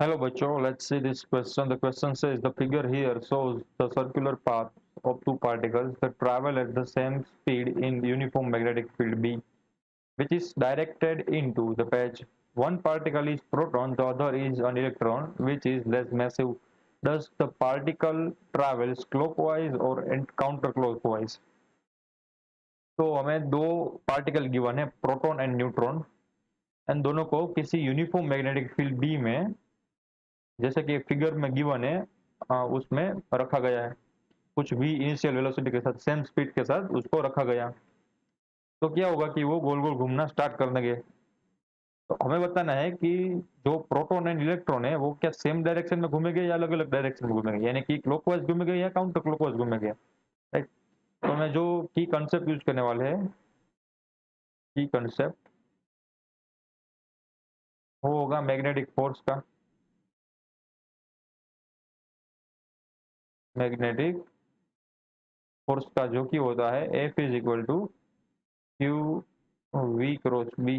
Hello, Bacho. Let's see this question. The question says the figure here shows the circular path of two particles that travel at the same speed in uniform magnetic field B, which is directed into the patch. One particle is proton, the other is an electron, which is less massive. Does the particle travels clockwise or counterclockwise? तो हमें दो particle given है, proton and neutron, and दोनों को किसी uniform magnetic field B में, जैसे कि फिगर में गिवन है, उसमें रखा गया है। कुछ भी इनिशियल वेलोसिटी के साथ, सेम स्पीड के साथ उसको रखा गया। तो क्या होगा कि वो गोल गोल घूमना स्टार्ट कर देंगे। तो हमें बताना है कि जो प्रोटॉन एंड इलेक्ट्रॉन है वो क्या सेम डायरेक्शन में घूमेंगे या अलग अलग डायरेक्शन में घूमेंगे, यानी कि क्लॉकवाइज घूमेंगे या काउंटर क्लॉकवाइज घूमेंगे, राइट। तो हमें जो की कंसेप्ट यूज करने वाले हैं, की कंसेप्ट वो होगा मैग्नेटिक फोर्स का। मैग्नेटिक फोर्स का जो कि होता है F is equal to q v cross B,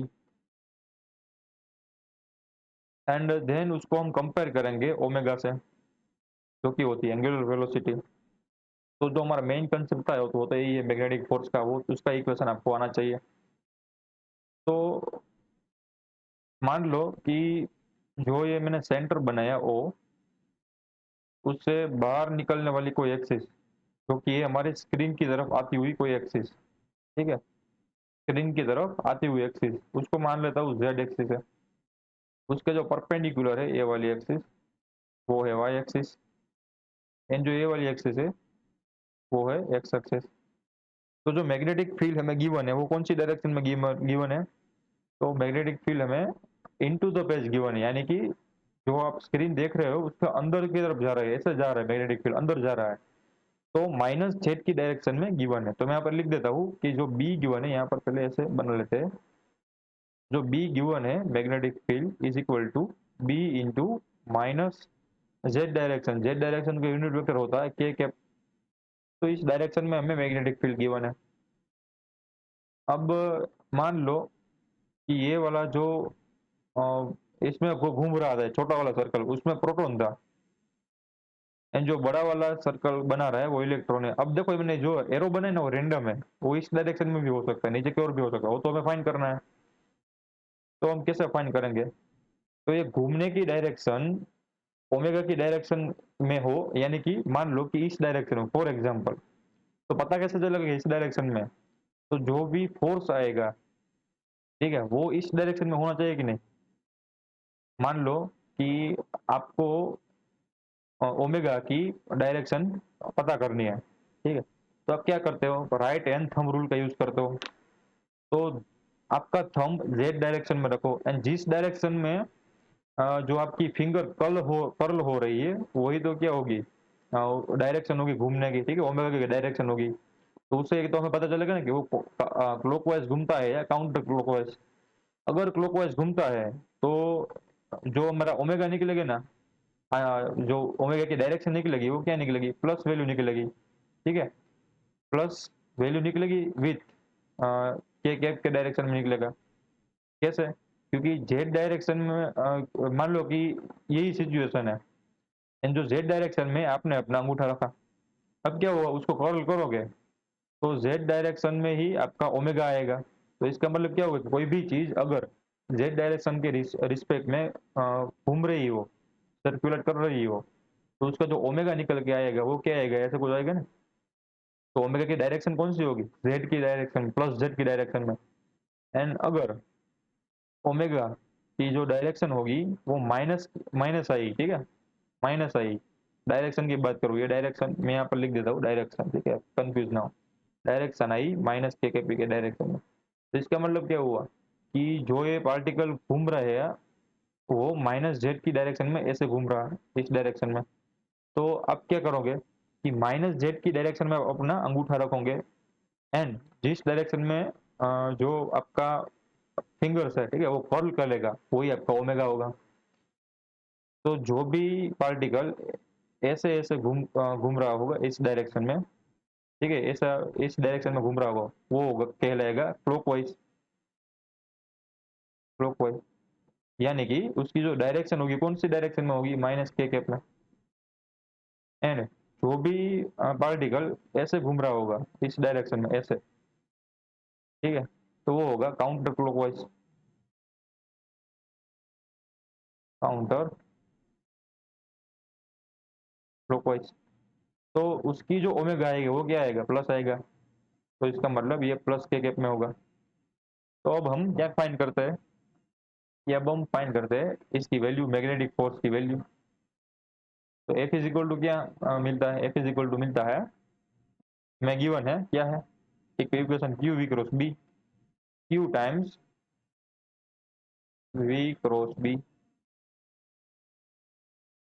and then उसको हम कंपेयर करेंगे ओमेगा से, जो कि होती है एंगुलर वेलोसिटी। तो जो हमारा मेन कंसेप्ट है वो तो यही है मैग्नेटिक फोर्स का, वो उसका इक्वेशन आपको आना चाहिए। तो मान लो कि जो ये मैंने सेंटर बनाया ओ, उससे बाहर निकलने वाली कोई एक्सिस, जो कि ये हमारे स्क्रीन की तरफ आती हुई कोई एक्सिस, ठीक है, स्क्रीन की तरफ आती हुई एक्सिस, उसको मान लेता हूँ जेड एक्सिस है। उसके जो परपेंडिकुलर है ये वाली एक्सिस, वो है वाई एक्सिस, एंड जो ये वाली एक्सिस है वो है एक्स एक्सिस। तो जो मैग्नेटिक फील्ड हमें गिवन है वो कौन सी डायरेक्शन में गिवन है? तो मैग्नेटिक फील्ड हमें इनटू द पेज गिवन है, यानी कि जो आप स्क्रीन देख रहे हो उसके अंदर की तरफ जा रहा है, ऐसे जा रहा है, मैग्नेटिक फील्ड अंदर जा रहा है। तो माइनस जेड की डायरेक्शन में गिवन है। तो मैं यहाँ पर लिख देता हूँ कि जो बी गिवन है, यहाँ पर पहले ऐसे बना लेते हैं, जो बी गिवन है magnetic field is equal to B into minus z direction. Z direction का यूनिट वेक्टर होता है के कैप। तो इस डायरेक्शन में हमें मैग्नेटिक फील्ड गिवन है। अब मान लो कि ये वाला जो इसमें वो घूम रहा था छोटा वाला सर्कल, उसमें प्रोटॉन था, एंड जो बड़ा वाला सर्कल बना रहा है वो इलेक्ट्रॉन है। अब देखो मैंने जो एरो बनाया ना वो रेंडम है, वो इस डायरेक्शन में भी हो सकता है, नीचे की ओर भी हो सकता है, वो तो हमें फाइंड करना है। तो हम कैसे फाइंड करेंगे? तो ये घूमने की डायरेक्शन ओमेगा की डायरेक्शन में हो, यानी कि मान लो कि इस डायरेक्शन में फॉर एग्जांपल, तो पता कैसे चलेगा इस डायरेक्शन में? तो जो भी फोर्स आएगा, ठीक है, वो इस डायरेक्शन में होना चाहिए कि नहीं। मान लो कि आपको ओमेगा की डायरेक्शन पता करनी है, ठीक है, तो आप क्या करते हो, राइट हैंड थंब रूल का यूज करते हो। तो आपका थंब जेड डायरेक्शन में रखो, एंड जिस डायरेक्शन में जो आपकी फिंगर कर्ल हो रही है वही तो क्या होगी, डायरेक्शन होगी घूमने की, ठीक है, ओमेगा की डायरेक्शन होगी। तो उससे एक तो हमें पता चलेगा ना कि वो क्लॉकवाइज घूमता है या काउंटर क्लॉकवाइज। अगर क्लॉकवाइज घूमता है तो जो हमारा ओमेगा निकलेगा ना, जो ओमेगा की डायरेक्शन निकलेगी वो क्या निकलेगी, प्लस वैल्यू निकलेगी, ठीक है, प्लस वैल्यू निकलेगी विथ के कैप के डायरेक्शन में निकलेगा। कैसे? क्योंकि जेड डायरेक्शन में मान लो कि यही सिचुएशन है, एंड जो जेड डायरेक्शन में आपने अपना अंगूठा रखा, अब क्या हुआ, उसको कर्ल करोगे तो जेड डायरेक्शन में ही आपका ओमेगा आएगा। तो इसका मतलब क्या होगा, कोई भी चीज अगर जेड डायरेक्शन के रिस्पेक्ट में घूम रही हो, सर्कुलेट कर रही हो, तो उसका जो ओमेगा निकल के आएगा वो क्या आएगा, ऐसे कुछ आएगा ना। तो ओमेगा की डायरेक्शन कौन सी होगी, जेड की डायरेक्शन, प्लस जेड की डायरेक्शन में। एंड अगर ओमेगा की जो डायरेक्शन होगी वो माइनस माइनस आई, ठीक है, माइनस आई, डायरेक्शन की बात करूँ, ये डायरेक्शन मैं यहाँ पर लिख देता हूँ डायरेक्शन, ठीक है, कंफ्यूज ना हो। डायरेक्शन आई माइनस के पी के डायरेक्शन में। तो इसका मतलब क्या हुआ कि जो ये पार्टिकल घूम रहा है वो माइनस जेड की डायरेक्शन में ऐसे घूम रहा है, इस डायरेक्शन में। तो आप क्या करोगे कि माइनस जेड की डायरेक्शन में आप अपना अंगूठा रखोगे, एंड जिस डायरेक्शन में जो आपका फिंगर्स है, ठीक है, वो कर्ल करेगा वही आपका ओमेगा होगा। तो जो भी पार्टिकल ऐसे ऐसे घूम रहा होगा इस डायरेक्शन में, ठीक है, ऐसा इस डायरेक्शन में घूम रहा होगा, वो होगा कहलाएगा क्लॉकवाइज, क्लॉकवाइज। यानी कि उसकी जो डायरेक्शन होगी कौन सी डायरेक्शन में होगी, माइनस के कैप में। एंड जो भी पार्टिकल ऐसे घूम रहा होगा इस डायरेक्शन में ऐसे, ठीक है, तो वो होगा काउंटर क्लॉकवाइज, काउंटर क्लॉकवाइज। तो उसकी जो ओमेगा आएगी वो क्या आएगा, प्लस आएगा, तो इसका मतलब ये प्लस के कैप में होगा। तो अब हम क्या फाइंड करते हैं, कि अब हम फाइंड करते हैं इसकी वैल्यू, मैग्नेटिक फोर्स की वैल्यू। तो एफ इज इक्वल टू क्या मिलता है, एफ इज इक्वल टू मिलता है, मैं गिवन है क्या है, एक equation q v cross B, q times v cross B.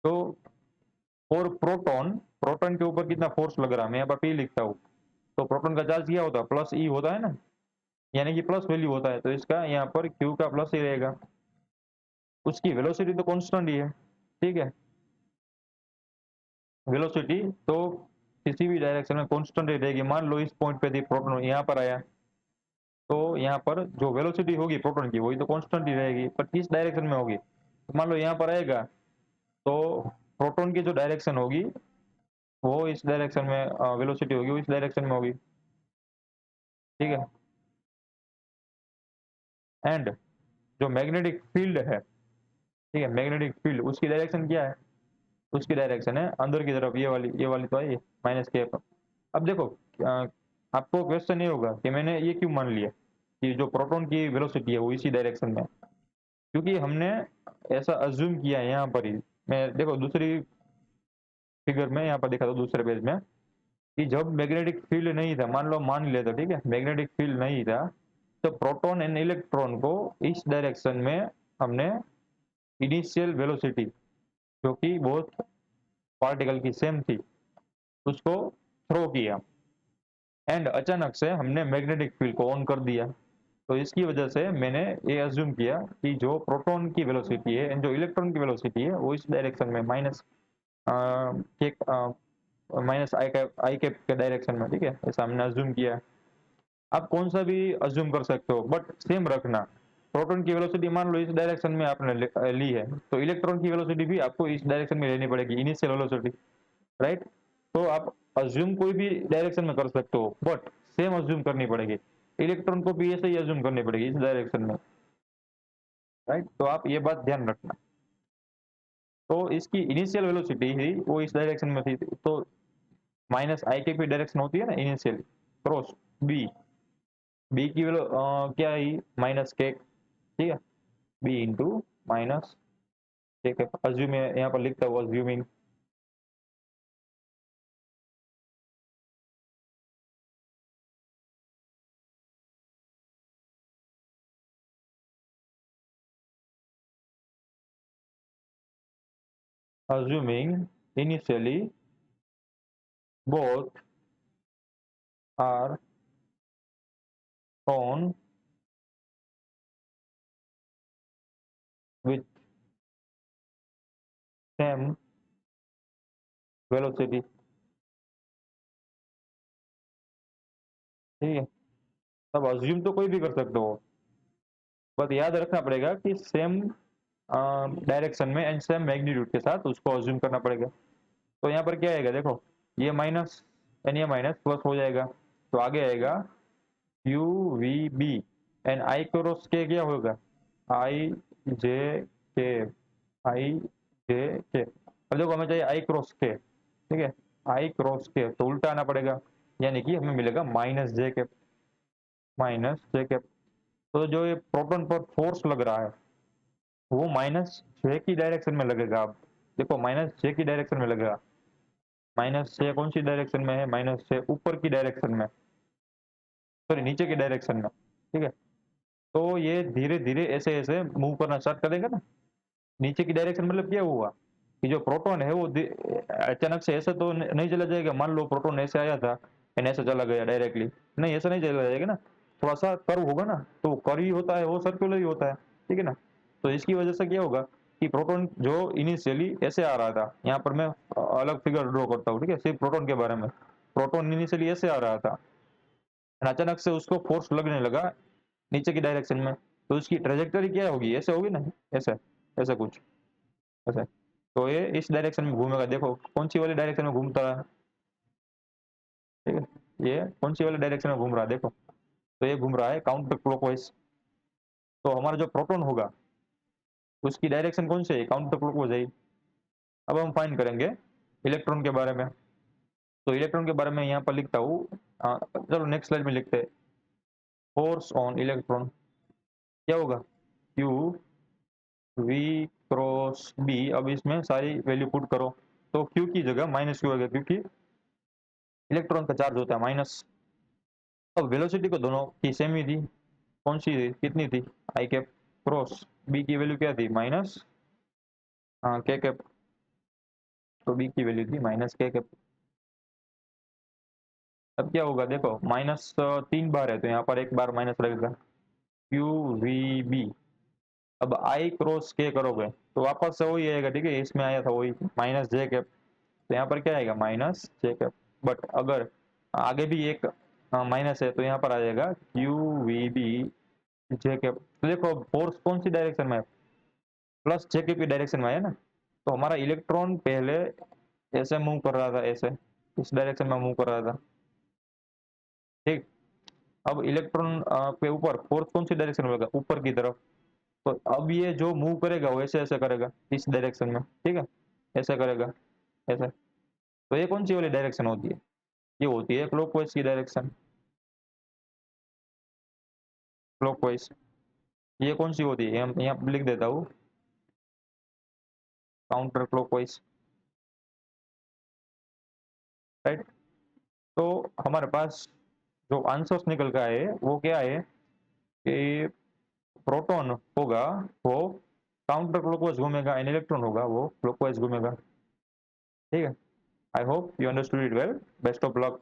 तो और प्रोटॉन, प्रोटॉन के ऊपर कितना फोर्स लग रहा है, मैं यहाँ पर पी लिखता हूँ। तो प्रोटॉन का चार्ज क्या होता है, प्लस ई होता है ना, यानी कि प्लस वैल्यू होता है, तो इसका यहाँ पर क्यू का प्लस ही रहेगा। उसकी वेलोसिटी तो कांस्टेंट ही है, ठीक है, वेलोसिटी तो किसी भी डायरेक्शन में कांस्टेंट ही रहेगी। मान लो इस पॉइंट पे थी प्रोटॉन, यहाँ पर आया, तो यहाँ पर जो वेलोसिटी होगी प्रोटॉन की वही तो कांस्टेंट ही रहेगी, पर किस डायरेक्शन में होगी, तो मान लो यहाँ पर आएगा, तो प्रोटॉन की जो डायरेक्शन होगी वो इस डायरेक्शन में, वेलोसिटी होगी वो इस डायरेक्शन में होगी, ठीक है। एंड जो मैग्नेटिक फील्ड है, ठीक है, मैग्नेटिक फील्ड उसकी डायरेक्शन क्या है, उसकी डायरेक्शन है अंदर की तरफ, ये वाली तो है माइनस के। अब देखो, अ, आपको क्वेश्चन ये होगा कि मैंने ये क्यों मान लिया कि जो प्रोटॉन की वेलोसिटी है वो इसी डायरेक्शन में, क्योंकि हमने ऐसा अज्यूम किया है यहाँ पर ही। मैं देखो दूसरी फिगर में यहाँ पर दिखा दो दूसरे पेज में, कि जब मैग्नेटिक फील्ड नहीं था, मान लो मान लेते, ठीक है, मैग्नेटिक फील्ड नहीं था, तो प्रोटॉन एंड इलेक्ट्रॉन को इस डायरेक्शन में हमने इनिशियल वेलोसिटी, जो कि बहुत पार्टिकल की सेम थी, उसको थ्रो किया, एंड अचानक से हमने मैग्नेटिक फील्ड को ऑन कर दिया। तो इसकी वजह से मैंने ये अज्यूम किया कि जो प्रोटॉन की वेलोसिटी है एंड जो इलेक्ट्रॉन की वेलोसिटी है वो इस डायरेक्शन में माइनस के माइनस आई कैप के डायरेक्शन में, ठीक है, ऐसा हमने अज्यूम किया। आप कौन सा भी अज्यूम कर सकते हो, बट सेम रखना। प्रोटॉन की वेलोसिटी मान लो इस डायरेक्शन में आपने ली है, तो इलेक्ट्रॉन की वेलोसिटी भी आपको इस डायरेक्शन में लेनी पड़ेगी, इनिशियल वेलोसिटी, राइट। तो आप अज्यूम कोई भी डायरेक्शन में कर सकते हो, बट सेम अज्यूम करनी पड़ेगी। इलेक्ट्रॉन को भी ऐसे ही अज्यूम करनी पड़ेगी इस डायरेक्शन में, राइट। तो आप ये बात ध्यान रखना। तो इसकी इनिशियल वेलोसिटी ही वो इस डायरेक्शन में थी, तो माइनस आई के भी डायरेक्शन होती है ना इनिशियल, क्रॉस बी, बी की वेलो क्या है, माइनस के, ठीक है, बी इंटू माइनस के, अज्यूम यहाँ पर लिखता हुआ assuming, assuming initially both are on with same velocity, ठीक है। तब अज्यूम तो कोई भी कर सकते हो, बस याद रखना पड़ेगा कि सेम डायरेक्शन में एंड सेम मैग्नीट्यूड के साथ उसको अज्यूम करना पड़ेगा। तो यहाँ पर क्या आएगा देखो, ये माइनस एंड ये माइनस प्लस हो जाएगा, तो आगे आएगा u v B and i cross k क्या होगा, आई जे के, आई जे के। अब देखो हमें चाहिए आई क्रॉस के, ठीक है, आई क्रॉस के तो उल्टा आना पड़ेगा, यानी कि हमें मिलेगा माइनस जे के, माइनस जे के। तो जो ये प्रोटॉन पर फोर्स लग रहा है वो माइनस जे की डायरेक्शन में लगेगा। अब देखो माइनस जे की डायरेक्शन में लगेगा, माइनस जे कौन सी डायरेक्शन में है, माइनस जे ऊपर की डायरेक्शन में, सॉरी नीचे की डायरेक्शन में, ठीक है। तो ये धीरे धीरे ऐसे ऐसे मूव करना स्टार्ट करेगा ना, नीचे की डायरेक्शन मतलब क्या हुआ, कि जो प्रोटॉन है वो अचानक से ऐसे तो नहीं चला जाएगा। मान लो प्रोटॉन ऐसे आया था एंड ऐसे चला गया डायरेक्टली, नहीं ऐसा नहीं चला जाएगा ना, थोड़ा सा कर्व होगा ना, तो कर्व ही होता है वो, सर्कुलर ही होता है, ठीक है ना। तो इसकी वजह से क्या होगा कि प्रोटॉन जो इनिशियली ऐसे आ रहा था, यहाँ पर मैं अलग फिगर ड्रॉ करता हूँ, ठीक है, सिर्फ प्रोटॉन के बारे में। प्रोटॉन इनिशियली ऐसे आ रहा था, अचानक से उसको फोर्स लगने लगा नीचे की डायरेक्शन में, तो उसकी ट्रेजेक्टरी क्या होगी, ऐसे होगी ना, ऐसे ऐसे कुछ ऐसे। तो ये इस डायरेक्शन में घूमेगा, देखो कौन सी वाली डायरेक्शन में घूमता है, ठीक है, ये कौन सी वाली डायरेक्शन में घूम रहा है देखो, तो ये घूम रहा है काउंटर क्लॉकवाइज। तो हमारा जो प्रोटॉन होगा उसकी डायरेक्शन कौन सी है, काउंटर क्लॉकवाइज है। अब हम फाइंड करेंगे इलेक्ट्रॉन के बारे में। तो इलेक्ट्रॉन के बारे में यहाँ पर लिखता हूँ, चलो नेक्स्ट स्लाइड में लिखते हैं। फोर्स ऑन इलेक्ट्रॉन क्या होगा, क्यू वी क्रॉस बी। अब इसमें सारी वैल्यू पुट करो, तो क्यू की जगह माइनस क्यू आ गया, क्योंकि इलेक्ट्रॉन का चार्ज होता है माइनस। अब वेलोसिटी को दोनों की सेम ही थी, कौन सी थी, कितनी थी, आई कैप क्रॉस बी की वैल्यू क्या थी, माइनस के कैप। तो बी की वैल्यू थी माइनस के कैप। अब क्या होगा देखो, माइनस 3 बार है तो यहाँ पर एक बार माइनस लगेगा, क्यू वी बी। अब आई क्रॉस के करोगे तो वापस से वही आएगा, ठीक है, इसमें आया था वही माइनस जे कैप। तो यहाँ पर क्या आएगा, माइनस जे कैप। बट अगर आगे भी एक माइनस है तो यहाँ पर आ जाएगा q v B j cap. तो देखो फोर्स कौन सी डायरेक्शन में है, प्लस जे कैप की डायरेक्शन में है ना। तो हमारा इलेक्ट्रॉन पहले ऐसे मूव कर रहा था, ऐसे इस डायरेक्शन में मूव कर रहा था, ठीक। अब इलेक्ट्रॉन के ऊपर फोर्स कौन सी डायरेक्शन में होगा, ऊपर की तरफ। तो अब ये जो मूव करेगा वो ऐसे ऐसे करेगा इस डायरेक्शन में, ठीक है, ऐसे करेगा ऐसे। तो ये कौन सी वाली डायरेक्शन होती है, ये होती है क्लॉकवाइज की डायरेक्शन, क्लॉकवाइज। ये कौन सी होती है, हम यहाँ लिख देता हूँ, काउंटर क्लॉकवाइज, राइट। तो हमारे पास जो आंसर्स निकल का है वो क्या है कि प्रोटॉन होगा वो काउंटर क्लॉकवाइज घूमेगा, एंड इलेक्ट्रॉन होगा वो क्लॉकवाइज घूमेगा, ठीक है। I hope you understood it well, best of luck.